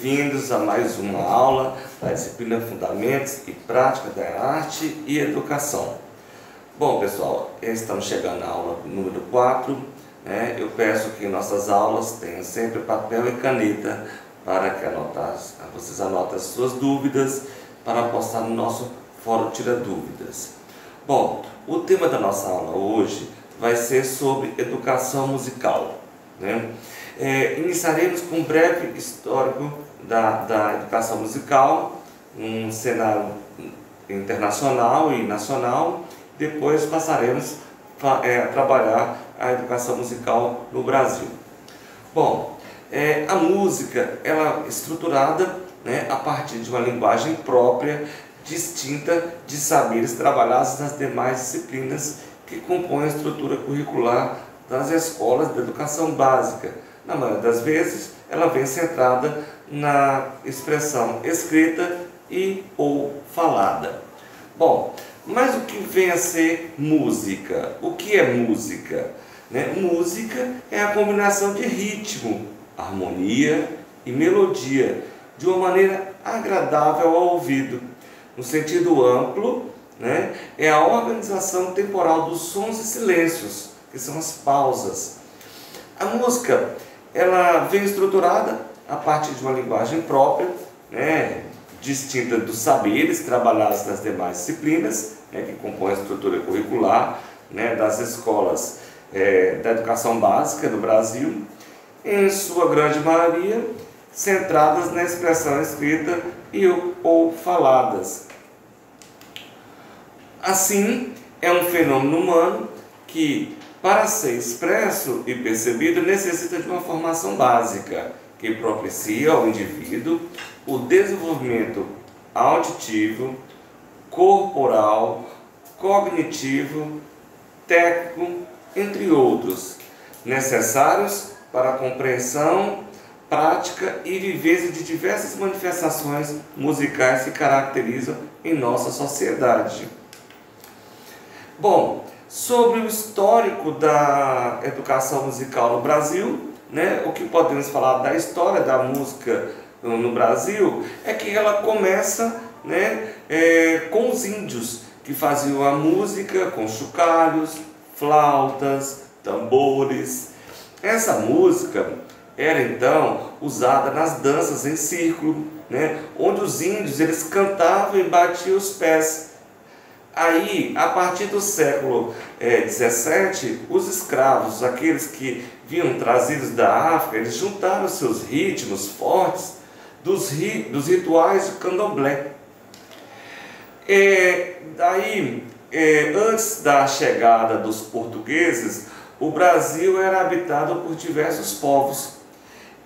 bem-vindos a mais uma aula da disciplina Fundamentos e Prática da Arte e Educação. Bom, pessoal, estamos chegando na aula número 4. Eu peço que em nossas aulas tenham sempre papel e caneta para que vocês anotem as suas dúvidas para postar no nosso Fórum Tira Dúvidas. Bom, o tema da nossa aula hoje vai ser sobre educação musical. Iniciaremos com um breve histórico da educação musical, um cenário internacional e nacional. Depois passaremos a trabalhar a educação musical no Brasil. Bom, a música ela é estruturada a partir de uma linguagem própria, distinta de saberes trabalhados nas demais disciplinas que compõem a estrutura curricular das escolas de educação básica. Na maioria das vezes, ela vem centrada na expressão escrita e ou falada. Bom, mas o que vem a ser música? O que é música? Música é a combinação de ritmo, harmonia e melodia, de uma maneira agradável ao ouvido. No sentido amplo, é a organização temporal dos sons e silêncios, que são as pausas. A música ela vem estruturada a partir de uma linguagem própria, distinta dos saberes trabalhados nas demais disciplinas, que compõem a estrutura curricular das escolas da educação básica no Brasil, em sua grande maioria centradas na expressão escrita e ou faladas. Assim, é um fenômeno humano que, para ser expresso e percebido, necessita de uma formação básica, que propicia ao indivíduo o desenvolvimento auditivo, corporal, cognitivo, técnico, entre outros, necessários para a compreensão, prática e vivência de diversas manifestações musicais que caracterizam em nossa sociedade. Bom, sobre o histórico da educação musical no Brasil, o que podemos falar da história da música no Brasil é que ela começa com os índios, que faziam a música com chocalhos, flautas, tambores. Essa música era então usada nas danças em círculo, onde os índios eles cantavam e batiam os pés. Aí, a partir do século XVII, os escravos, aqueles que vinham trazidos da África, eles juntaram seus ritmos fortes dos rituais de candomblé. Antes da chegada dos portugueses, o Brasil era habitado por diversos povos.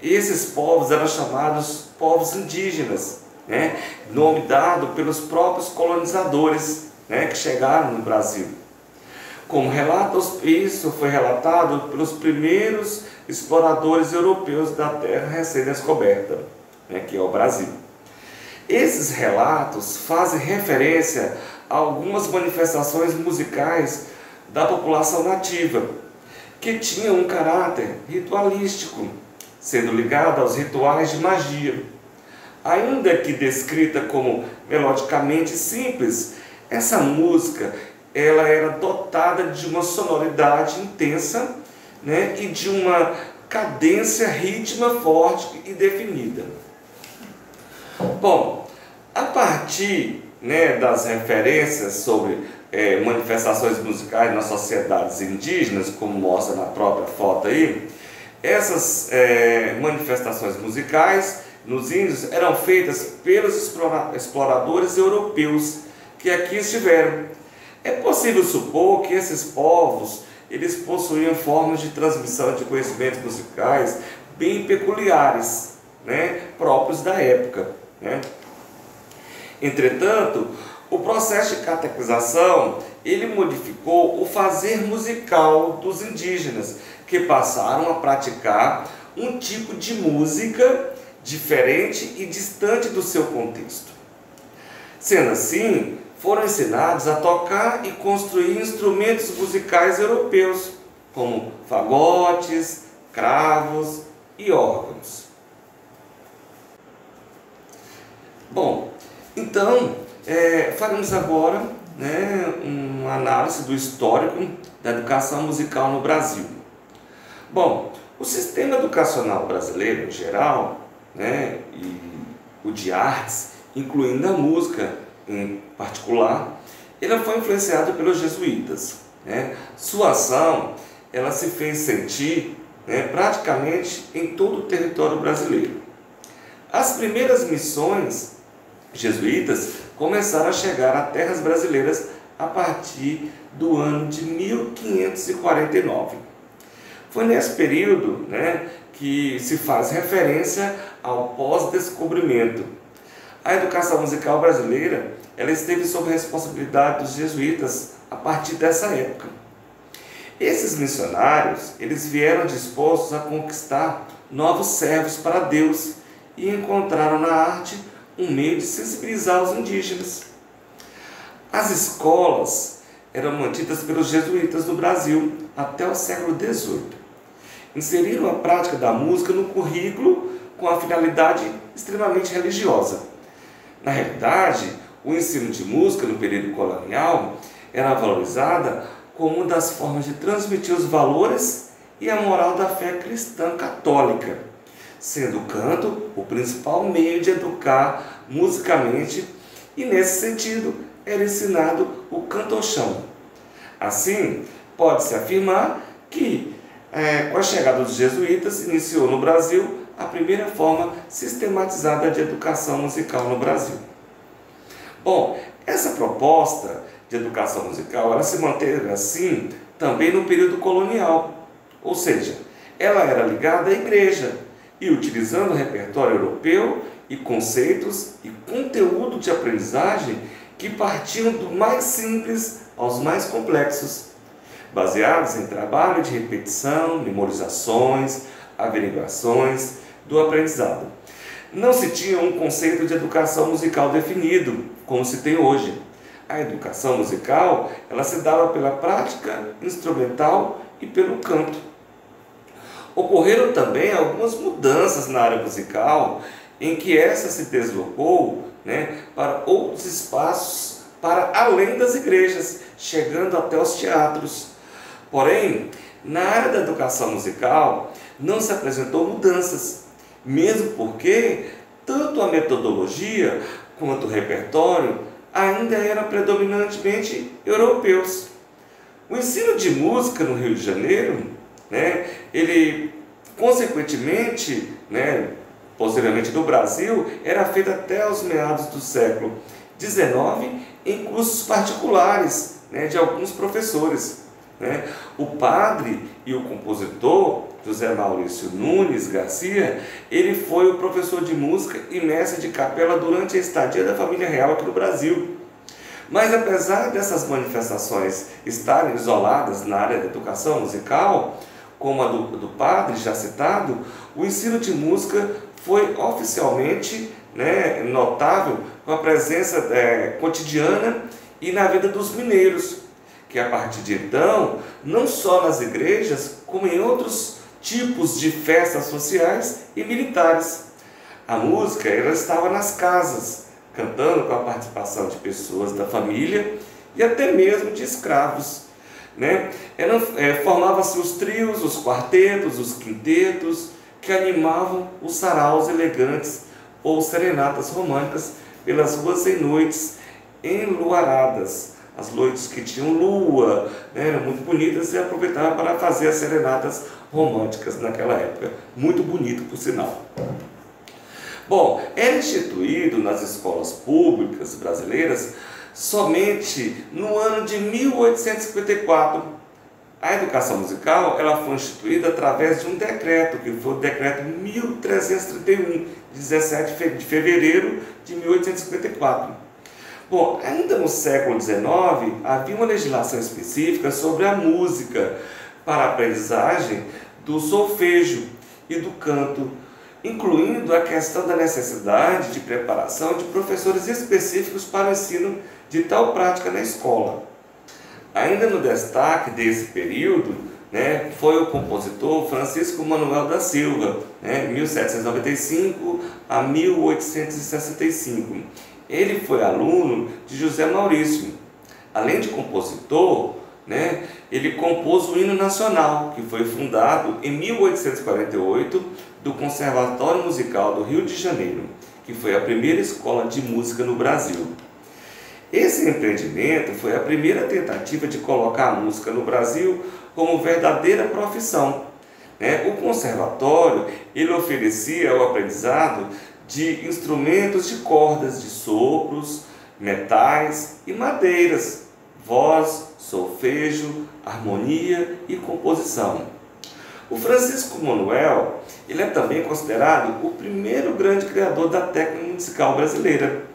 Esses povos eram chamados povos indígenas, nome dado pelos próprios colonizadores que chegaram no Brasil. Isso foi relatado pelos primeiros exploradores europeus da terra recém-descoberta, que é o Brasil. Esses relatos fazem referência a algumas manifestações musicais da população nativa, que tinham um caráter ritualístico, sendo ligada aos rituais de magia. Ainda que descrita como melodicamente simples, essa música ela era dotada de uma sonoridade intensa e de uma cadência rítmica forte e definida. Bom, a partir das referências sobre manifestações musicais nas sociedades indígenas, como mostra na própria foto aí, essas manifestações musicais nos índios eram feitas pelos exploradores europeus que aqui estiveram. É possível supor que esses povos eles possuíam formas de transmissão de conhecimentos musicais bem peculiares, próprios da época. Entretanto, o processo de catequização ele modificou o fazer musical dos indígenas, que passaram a praticar um tipo de música diferente e distante do seu contexto. Sendo assim, foram ensinados a tocar e construir instrumentos musicais europeus, como fagotes, cravos e órgãos. Bom, então, faremos agora, né, uma análise do histórico da educação musical no Brasil. Bom, o sistema educacional brasileiro em geral, né, e o de artes, incluindo a música em particular, ele foi influenciado pelos jesuítas, né? Sua ação, ela se fez sentir, né, praticamente em todo o território brasileiro. As primeiras missões jesuítas começaram a chegar a terras brasileiras a partir do ano de 1549. Foi nesse período, né, que se faz referência ao pós-descobrimento. A educação musical brasileira, ela esteve sob a responsabilidade dos jesuítas a partir dessa época. Esses missionários, eles vieram dispostos a conquistar novos servos para Deus e encontraram na arte um meio de sensibilizar os indígenas. As escolas eram mantidas pelos jesuítas no Brasil até o século XVIII. Inseriram a prática da música no currículo com a finalidade extremamente religiosa. Na realidade, o ensino de música no período colonial era valorizada como uma das formas de transmitir os valores e a moral da fé cristã católica, sendo o canto o principal meio de educar musicalmente, e nesse sentido era ensinado o cantochão. Assim, pode-se afirmar que, com a chegada dos jesuítas, iniciou no Brasil a primeira forma sistematizada de educação musical no Brasil. Bom, essa proposta de educação musical, ela se manteve assim também no período colonial, ou seja, ela era ligada à igreja e utilizando o repertório europeu e conceitos e conteúdo de aprendizagem que partiam do mais simples aos mais complexos, baseados em trabalho de repetição, memorizações, averiguações do aprendizado. Não se tinha um conceito de educação musical definido, como se tem hoje. A educação musical, ela se dava pela prática instrumental e pelo canto. Ocorreram também algumas mudanças na área musical, em que essa se deslocou, né, para outros espaços, para além das igrejas, chegando até os teatros. Porém, na área da educação musical, não se apresentou mudanças, mesmo porque tanto a metodologia quanto o repertório ainda eram predominantemente europeus. O ensino de música no Rio de Janeiro, né, ele, consequentemente, né, posteriormente no Brasil, era feito até os meados do século XIX em cursos particulares, né, de alguns professores. Né? O padre e o compositor José Maurício Nunes Garcia, ele foi o professor de música e mestre de capela durante a estadia da família real aqui no Brasil. Mas apesar dessas manifestações estarem isoladas na área da educação musical, como a do padre já citado, o ensino de música foi oficialmente, né, notável com a presença cotidiana e na vida dos mineiros, que a partir de então, não só nas igrejas, como em outros tipos de festas sociais e militares. A música, ela estava nas casas, cantando com a participação de pessoas da família e até mesmo de escravos. Né? Formavam-se os trios, os quartetos, os quintetos, que animavam os saraus elegantes ou serenatas românticas pelas ruas em noites enluaradas. As noites que tinham lua, né, eram muito bonitas e aproveitavam para fazer as serenatas românticas naquela época. Muito bonito, por sinal. Bom, era instituído nas escolas públicas brasileiras somente no ano de 1854. A educação musical, ela foi instituída através de um decreto, que foi o decreto 1331, 17 de fevereiro de 1854. Bom, ainda no século XIX, havia uma legislação específica sobre a música para a aprendizagem do solfejo e do canto, incluindo a questão da necessidade de preparação de professores específicos para o ensino de tal prática na escola. Ainda no destaque desse período, né, foi o compositor Francisco Manuel da Silva, né, 1795 a 1865. Ele foi aluno de José Maurício. Além de compositor, né, ele compôs o Hino Nacional, que foi fundado em 1848 do Conservatório Musical do Rio de Janeiro, que foi a primeira escola de música no Brasil. Esse empreendimento foi a primeira tentativa de colocar a música no Brasil como verdadeira profissão, né? O conservatório ele oferecia o aprendizado de instrumentos de cordas, de sopros, metais e madeiras, voz, solfejo, harmonia e composição. O Francisco Manuel ele é também considerado o primeiro grande criador da técnica musical brasileira.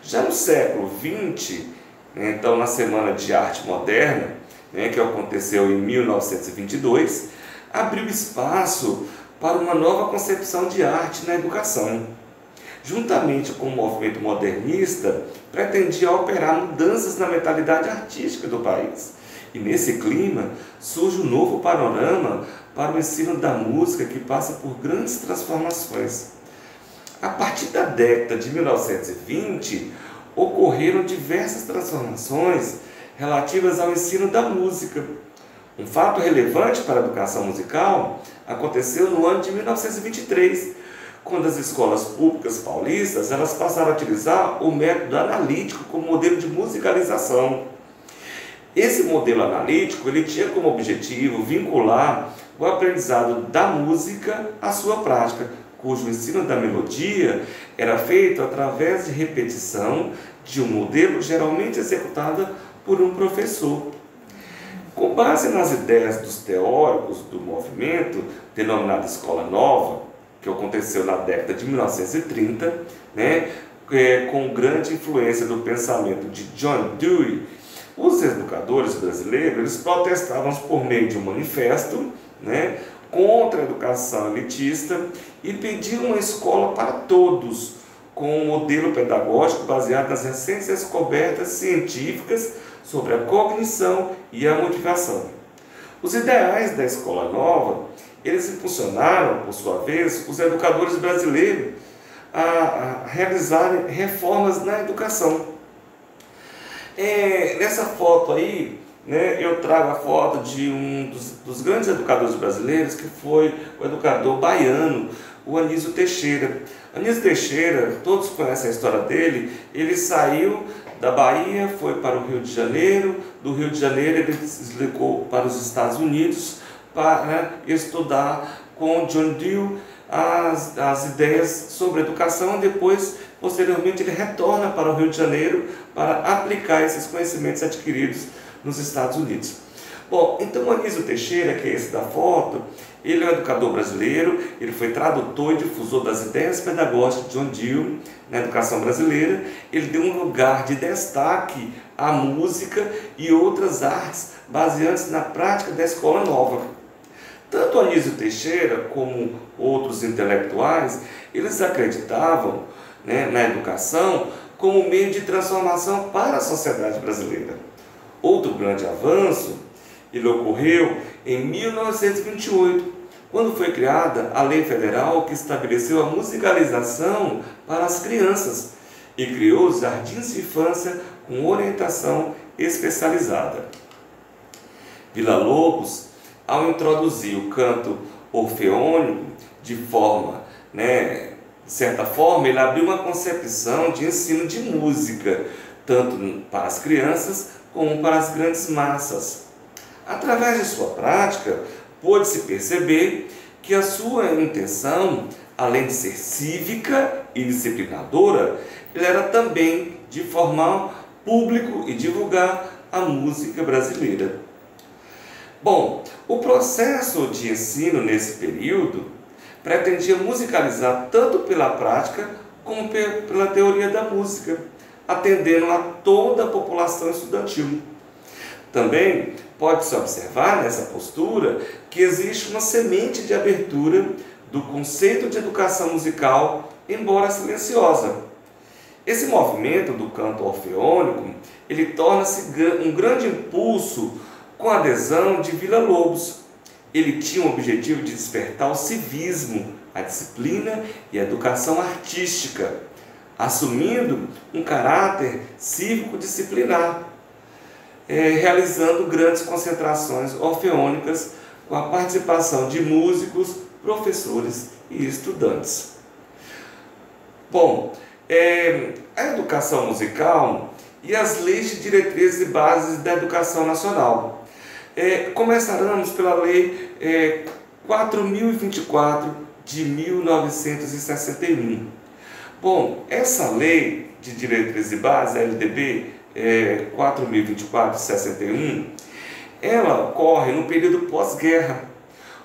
Já no século XX, então na Semana de Arte Moderna, que aconteceu em 1922, abriu espaço para uma nova concepção de arte na educação. Juntamente com o movimento modernista, pretendia operar mudanças na mentalidade artística do país. E nesse clima surge um novo panorama para o ensino da música que passa por grandes transformações. A partir da década de 1920, ocorreram diversas transformações relativas ao ensino da música. Um fato relevante para a educação musical aconteceu no ano de 1923, quando as escolas públicas paulistas elas passaram a utilizar o método analítico como modelo de musicalização. Esse modelo analítico ele tinha como objetivo vincular o aprendizado da música à sua prática, cujo ensino da melodia era feito através de repetição de um modelo geralmente executado por um professor. Com base nas ideias dos teóricos do movimento, denominado Escola Nova, que aconteceu na década de 1930, com grande influência do pensamento de John Dewey, os educadores brasileiros eles protestavam por meio de um manifesto, contra a educação elitista e pediram uma escola para todos, com um modelo pedagógico baseado nas recentes descobertas científicas sobre a cognição e a motivação. Os ideais da Escola Nova, eles impulsionaram, por sua vez, os educadores brasileiros a realizarem reformas na educação. Nessa foto aí, eu trago a foto de um dos grandes educadores brasileiros, que foi o educador baiano, o Anísio Teixeira. Anísio Teixeira, todos conhecem a história dele, ele saiu da Bahia, foi para o Rio de Janeiro, do Rio de Janeiro ele se deslocou para os Estados Unidos para estudar com John Dewey as ideias sobre educação. Depois, posteriormente, ele retorna para o Rio de Janeiro para aplicar esses conhecimentos adquiridos nos Estados Unidos. Bom, então o Anísio Teixeira, que é esse da foto, ele é um educador brasileiro, ele foi tradutor e difusor das ideias pedagógicas de John Dewey na educação brasileira. Ele deu um lugar de destaque à música e outras artes baseadas na prática da Escola Nova. Tanto Anísio Teixeira como outros intelectuais, eles acreditavam na educação como meio de transformação para a sociedade brasileira. Outro grande avanço ele ocorreu em 1928, quando foi criada a Lei Federal que estabeleceu a musicalização para as crianças e criou os jardins de infância com orientação especializada. Villa-Lobos, ao introduzir o canto orfeônico de certa forma, ele abriu uma concepção de ensino de música, tanto para as crianças como para as grandes massas. Através de sua prática, pôde-se perceber que a sua intenção, além de ser cívica e disciplinadora, ele era também de formar público e divulgar a música brasileira. Bom, o processo de ensino nesse período pretendia musicalizar tanto pela prática como pela teoria da música, atendendo a toda a população estudantil. Também pode-se observar nessa postura que existe uma semente de abertura do conceito de educação musical, embora silenciosa. Esse movimento do canto orfeônico, ele torna-se um grande impulso com a adesão de Villa-Lobos. Ele tinha o objetivo de despertar o civismo, a disciplina e a educação artística, assumindo um caráter cívico-disciplinar, realizando grandes concentrações orfeônicas com a participação de músicos, professores e estudantes. Bom, a educação musical e as leis de diretrizes e bases da educação nacional. Começaremos pela Lei 4.024 de 1961. Bom, essa Lei de Diretrizes e Bases, a LDB 4.024 de 61, ela ocorre no período pós-guerra,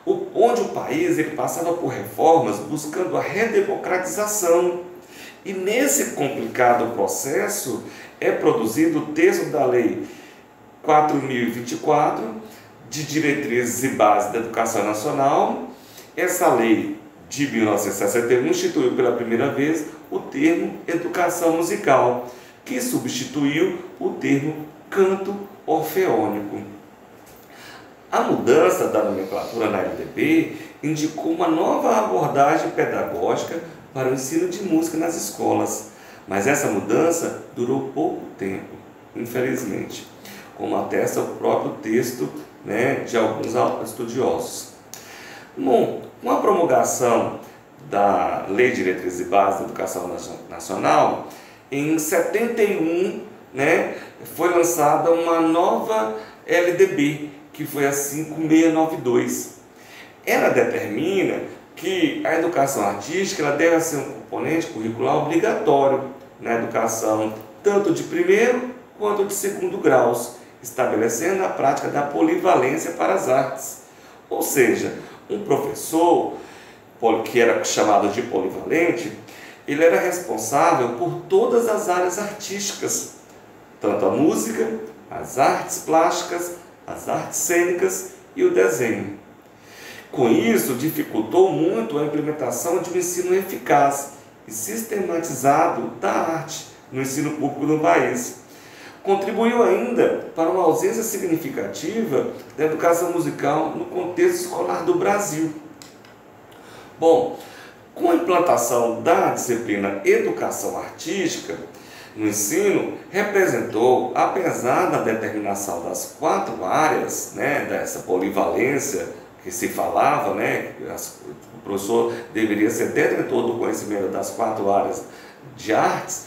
onde o país passava por reformas buscando a redemocratização. E nesse complicado processo é produzido o texto da Lei 4.024 de Diretrizes e Bases da Educação Nacional. Essa lei de 1961 instituiu pela primeira vez o termo educação musical, que substituiu o termo canto orfeônico. A mudança da nomenclatura na LDB indicou uma nova abordagem pedagógica para o ensino de música nas escolas, mas essa mudança durou pouco tempo, infelizmente, como atesta o próprio texto, de alguns estudiosos. Bom, com a promulgação da Lei de Diretrizes e Bases da Educação Nacional, em 71, foi lançada uma nova LDB, que foi a 5.692. Ela determina que a educação artística ela deve ser um componente curricular obrigatório na educação, tanto de primeiro quanto de segundo graus, estabelecendo a prática da polivalência para as artes. Ou seja, um professor, que era chamado de polivalente, ele era responsável por todas as áreas artísticas, tanto a música, as artes plásticas, as artes cênicas e o desenho. Com isso, dificultou muito a implementação de um ensino eficaz e sistematizado da arte no ensino público no país. Contribuiu ainda para uma ausência significativa da educação musical no contexto escolar do Brasil. Bom, com a implantação da disciplina Educação Artística no ensino, representou, apesar da determinação das 4 áreas, dessa polivalência que se falava, o professor deveria ser detentor do conhecimento das 4 áreas de artes,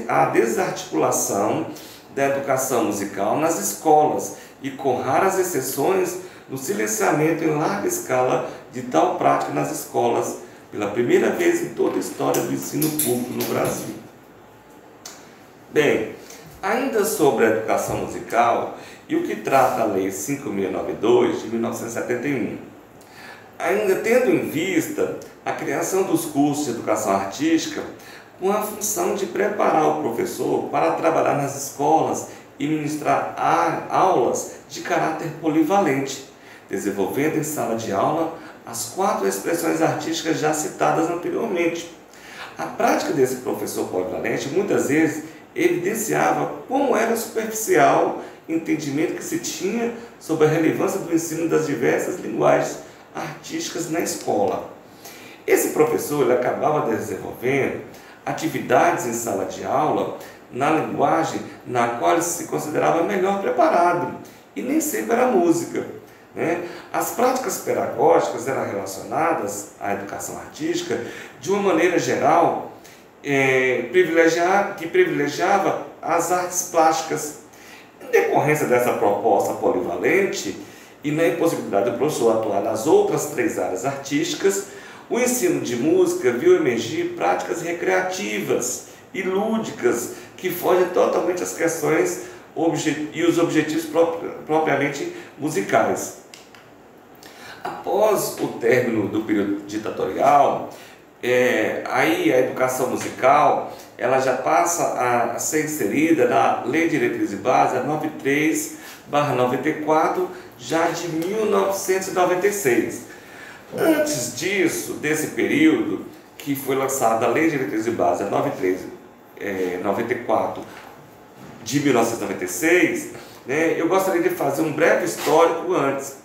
a desarticulação da educação musical nas escolas e, com raras exceções, no silenciamento em larga escala de tal prática nas escolas, pela primeira vez em toda a história do ensino público no Brasil. Bem, ainda sobre a educação musical e o que trata a Lei 5.692 de 1971, ainda tendo em vista a criação dos cursos de educação artística com a função de preparar o professor para trabalhar nas escolas e ministrar aulas de caráter polivalente, desenvolvendo em sala de aula as 4 expressões artísticas já citadas anteriormente. A prática desse professor polivalente muitas vezes evidenciava como era superficial o entendimento que se tinha sobre a relevância do ensino das diversas linguagens artísticas na escola. Esse professor ele acabava desenvolvendo atividades em sala de aula na linguagem na qual ele se considerava melhor preparado, e nem sempre era música. As práticas pedagógicas eram relacionadas à educação artística de uma maneira geral, que privilegiava as artes plásticas. Em decorrência dessa proposta polivalente e na impossibilidade do professor atuar nas outras 3 áreas artísticas, o ensino de música viu emergir práticas recreativas e lúdicas que fogem totalmente às questões e os objetivos propriamente musicais. Após o término do período ditatorial, aí a educação musical ela já passa a ser inserida na Lei de Diretrizes e Bases, a 93/94, já de 1996. Antes disso, desse período, que foi lançada a Lei de Diretrizes e Bases, a 93/94 de 1996, né, eu gostaria de fazer um breve histórico antes.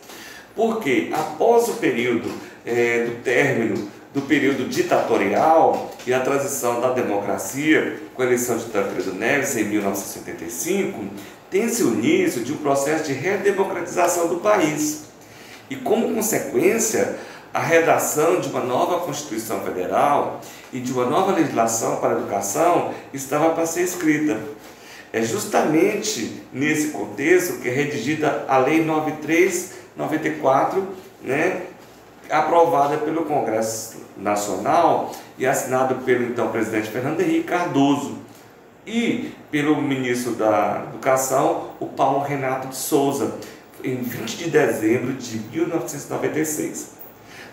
Porque após o período do término do período ditatorial e a transição da democracia com a eleição de Tancredo Neves em 1985, tem-se o início de um processo de redemocratização do país. E como consequência, a redação de uma nova Constituição Federal e de uma nova legislação para a educação estava para ser escrita. É justamente nesse contexto que é redigida a Lei 93/94, né, aprovada pelo Congresso Nacional e assinado pelo então presidente Fernando Henrique Cardoso e pelo ministro da Educação, o Paulo Renato de Souza, em 20 de dezembro de 1996.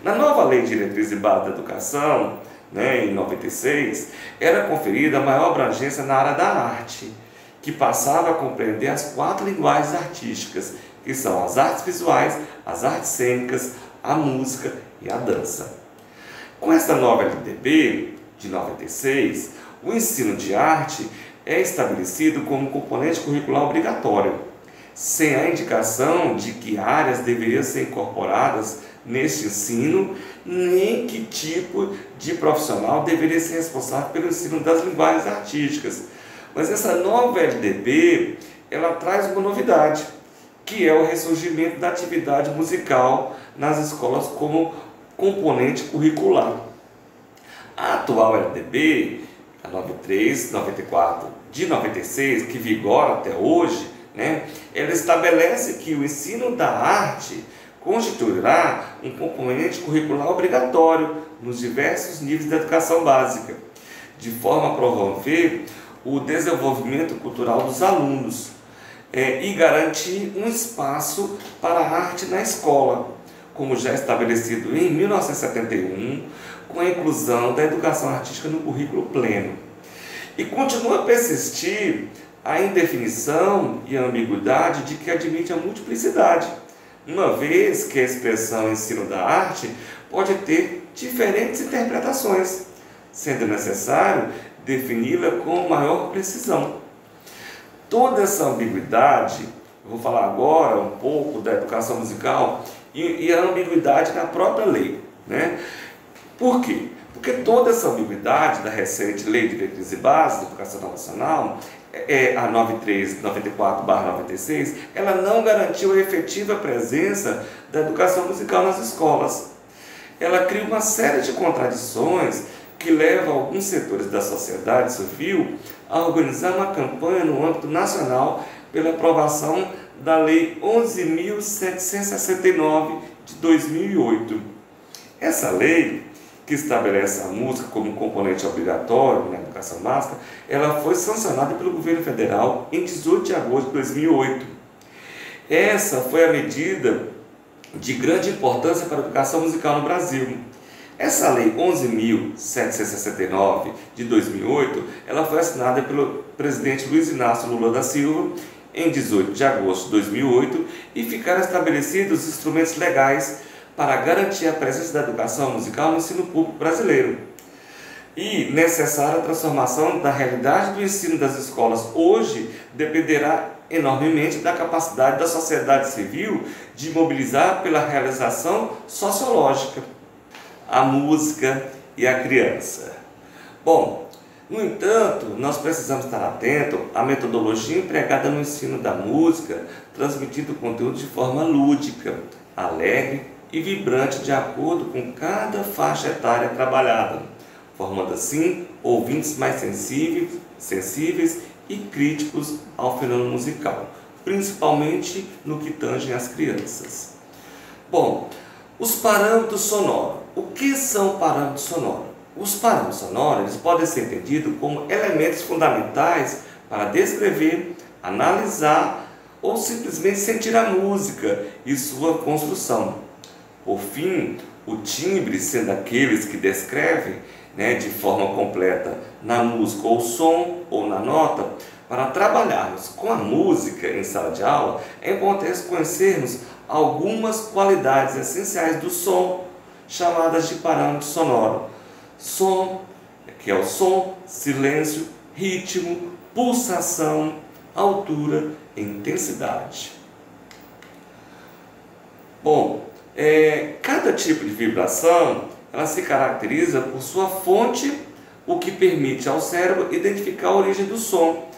Na nova Lei de Diretrizes e Bases da Educação, né, em 96, era conferida a maior abrangência na área da arte, que passava a compreender as 4 linguagens artísticas, que são as artes visuais, as artes cênicas, a música e a dança. Com essa nova LDB de 96, o ensino de arte é estabelecido como componente curricular obrigatório, sem a indicação de que áreas deveriam ser incorporadas neste ensino, nem que tipo de profissional deveria ser responsável pelo ensino das linguagens artísticas. Mas essa nova LDB, ela traz uma novidade, que é o ressurgimento da atividade musical nas escolas como componente curricular. A atual LDB, a 93/94 de 96, que vigora até hoje, né, ela estabelece que o ensino da arte constituirá um componente curricular obrigatório nos diversos níveis da educação básica, de forma a promover o desenvolvimento cultural dos alunos e garantir um espaço para a arte na escola, como já estabelecido em 1971, com a inclusão da educação artística no currículo pleno. E continua a persistir a indefinição e a ambiguidade de que admite a multiplicidade, uma vez que a expressão ensino da arte pode ter diferentes interpretações, sendo necessário defini-la com maior precisão. Toda essa ambiguidade, eu vou falar agora um pouco da educação musical e a ambiguidade na própria lei, né? Por quê? Porque toda essa ambiguidade da recente Lei de Diretrizes e Bases da Educação Nacional, a 93/94/96, ela não garantiu a efetiva presença da educação musical nas escolas. Ela cria uma série de contradições que leva alguns setores da sociedade civil a organizar uma campanha no âmbito nacional pela aprovação da Lei 11.769 de 2008. Essa lei, que estabelece a música como componente obrigatório na educação básica, ela foi sancionada pelo governo federal em 18 de agosto de 2008. Essa foi a medida de grande importância para a educação musical no Brasil. Essa lei 11.769 de 2008, ela foi assinada pelo presidente Luiz Inácio Lula da Silva em 18 de agosto de 2008 e ficaram estabelecidos os instrumentos legais para garantir a presença da educação musical no ensino público brasileiro. E necessária a transformação da realidade do ensino das escolas hoje dependerá enormemente da capacidade da sociedade civil de mobilizar pela realização sociológica a música e a criança. Bom, no entanto, nós precisamos estar atentos à metodologia empregada no ensino da música, transmitindo o conteúdo de forma lúdica, alegre e vibrante de acordo com cada faixa etária trabalhada, formando assim ouvintes mais sensíveis e críticos ao fenômeno musical, principalmente no que tange às crianças. Bom, os parâmetros sonoros. O que são parâmetros sonoros? Os parâmetros sonoros eles podem ser entendidos como elementos fundamentais para descrever, analisar ou simplesmente sentir a música e sua construção. Por fim, o timbre sendo aqueles que descrevem, de forma completa na música ou som ou na nota. Para trabalharmos com a música em sala de aula, é importante conhecermos algumas qualidades essenciais do som, chamadas de parâmetro sonoro. Som, que é o som, silêncio, ritmo, pulsação, altura e intensidade. Bom, cada tipo de vibração ela se caracteriza por sua fonte, o que permite ao cérebro identificar a origem do som,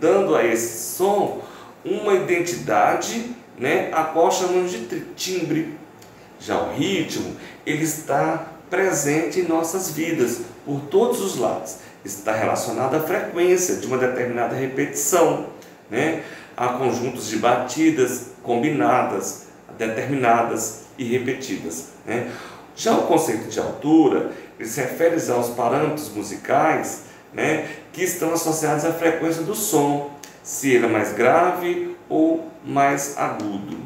dando a esse som uma identidade, né, a qual chamamos de timbre. Já o ritmo, ele está presente em nossas vidas, por todos os lados. Está relacionado à frequência de uma determinada repetição, né, a conjuntos de batidas combinadas, determinadas e repetidas, né. Já o conceito de altura, ele se refere aos parâmetros musicais, né, que estão associados à frequência do som, se ele é mais grave ou mais agudo.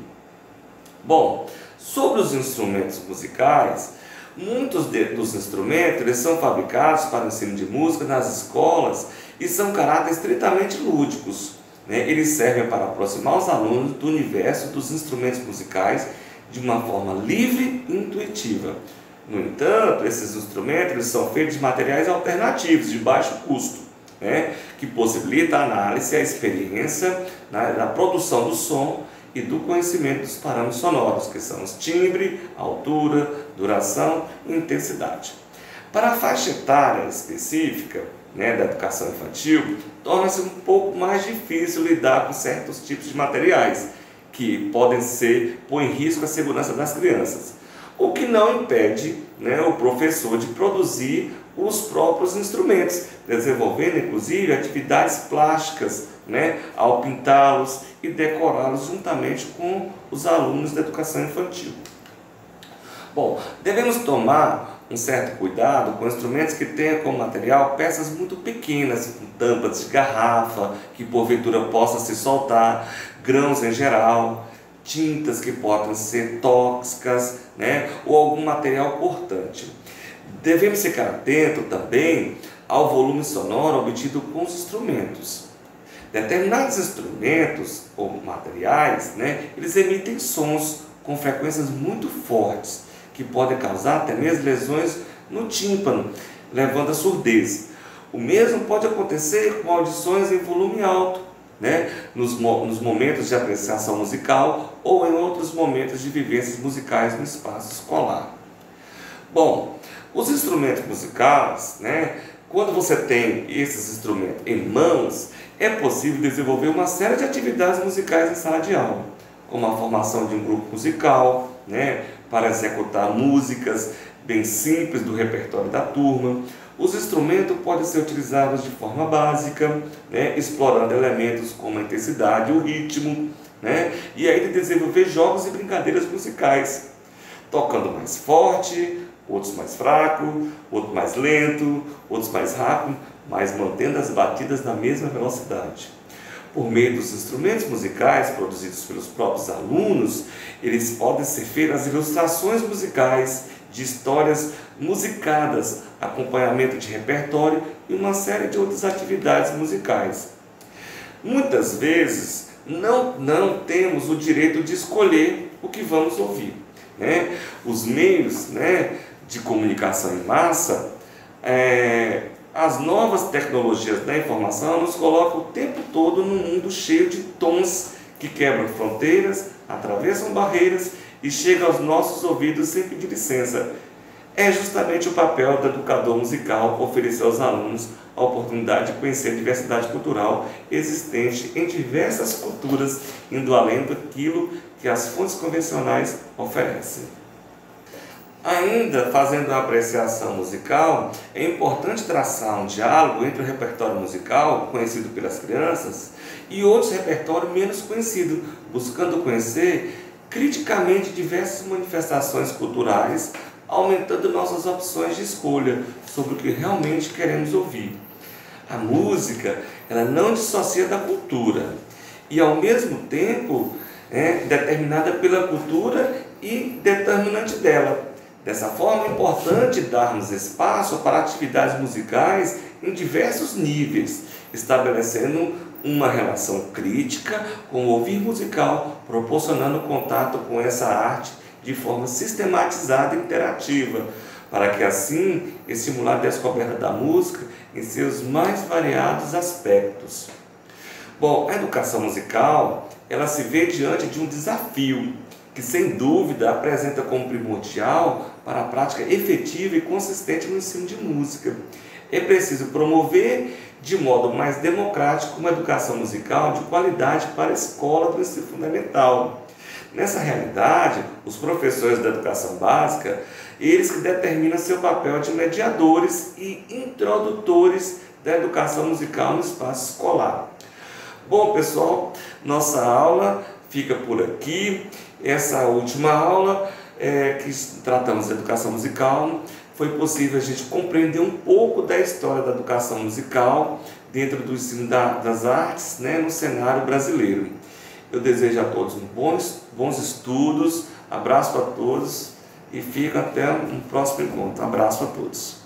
Bom, sobre os instrumentos musicais, muitos dos instrumentos eles são fabricados para o ensino de música nas escolas e são caráteres estritamente lúdicos, né? Eles servem para aproximar os alunos do universo dos instrumentos musicais de uma forma livre e intuitiva. No entanto, esses instrumentos eles são feitos de materiais alternativos, de baixo custo, né? Que possibilita a análise e a experiência na produção do som e do conhecimento dos parâmetros sonoros, que são os timbre, altura, duração e intensidade. Para a faixa etária específica, né, da educação infantil, torna-se um pouco mais difícil lidar com certos tipos de materiais, que podem pôr em risco a segurança das crianças, o que não impede, né, o professor de produzir os próprios instrumentos, desenvolvendo inclusive atividades plásticas, né, ao pintá-los e decorá-los juntamente com os alunos da educação infantil. Bom, devemos tomar um certo cuidado com instrumentos que tenham como material peças muito pequenas, com tampas de garrafa, que porventura possam se soltar, grãos em geral, tintas que podem ser tóxicas, né, ou algum material cortante. Devemos ficar atento também ao volume sonoro obtido com os instrumentos. Determinados instrumentos ou materiais, né, eles emitem sons com frequências muito fortes, que podem causar até mesmo lesões no tímpano, levando à surdez. O mesmo pode acontecer com audições em volume alto, né, nos momentos de apreciação musical ou em outros momentos de vivências musicais no espaço escolar. Bom, os instrumentos musicais, né, quando você tem esses instrumentos em mãos, é possível desenvolver uma série de atividades musicais em sala de aula, como a formação de um grupo musical, né, para executar músicas bem simples do repertório da turma. Os instrumentos podem ser utilizados de forma básica, né, explorando elementos como a intensidade, o ritmo, né, e aí desenvolver jogos e brincadeiras musicais, tocando mais forte, outros mais fraco, outros mais lento, outros mais rápido, mas mantendo as batidas na mesma velocidade. Por meio dos instrumentos musicais produzidos pelos próprios alunos, eles podem ser feitas ilustrações musicais de histórias musicadas, acompanhamento de repertório e uma série de outras atividades musicais. Muitas vezes não temos o direito de escolher o que vamos ouvir, né? Os meios, né, de comunicação em massa, as novas tecnologias da informação nos colocam o tempo todo num mundo cheio de tons que quebram fronteiras, atravessam barreiras e chegam aos nossos ouvidos sem pedir licença. É justamente o papel do educador musical oferecer aos alunos a oportunidade de conhecer a diversidade cultural existente em diversas culturas, indo além daquilo que as fontes convencionais oferecem. Ainda fazendo a apreciação musical, é importante traçar um diálogo entre o repertório musical, conhecido pelas crianças, e outros repertórios menos conhecidos, buscando conhecer criticamente diversas manifestações culturais, aumentando nossas opções de escolha sobre o que realmente queremos ouvir. A música, ela não dissocia da cultura e, ao mesmo tempo, é determinada pela cultura e determinante dela. Dessa forma, é importante darmos espaço para atividades musicais em diversos níveis, estabelecendo uma relação crítica com o ouvir musical, proporcionando contato com essa arte de forma sistematizada e interativa, para que assim estimular a descoberta da música em seus mais variados aspectos. Bom, a educação musical, ela se vê diante de um desafio que, sem dúvida, apresenta como primordial para a prática efetiva e consistente no ensino de música. É preciso promover de modo mais democrático uma educação musical de qualidade para a escola do ensino fundamental. Nessa realidade, os professores da educação básica, eles que determinam seu papel de mediadores e introdutores da educação musical no espaço escolar. Bom, pessoal, nossa aula fica por aqui. Essa última aula que tratamos da educação musical, foi possível a gente compreender um pouco da história da educação musical dentro do ensino das artes, né, no cenário brasileiro. Eu desejo a todos bons estudos, abraço a todos e fico até um próximo encontro. Abraço a todos.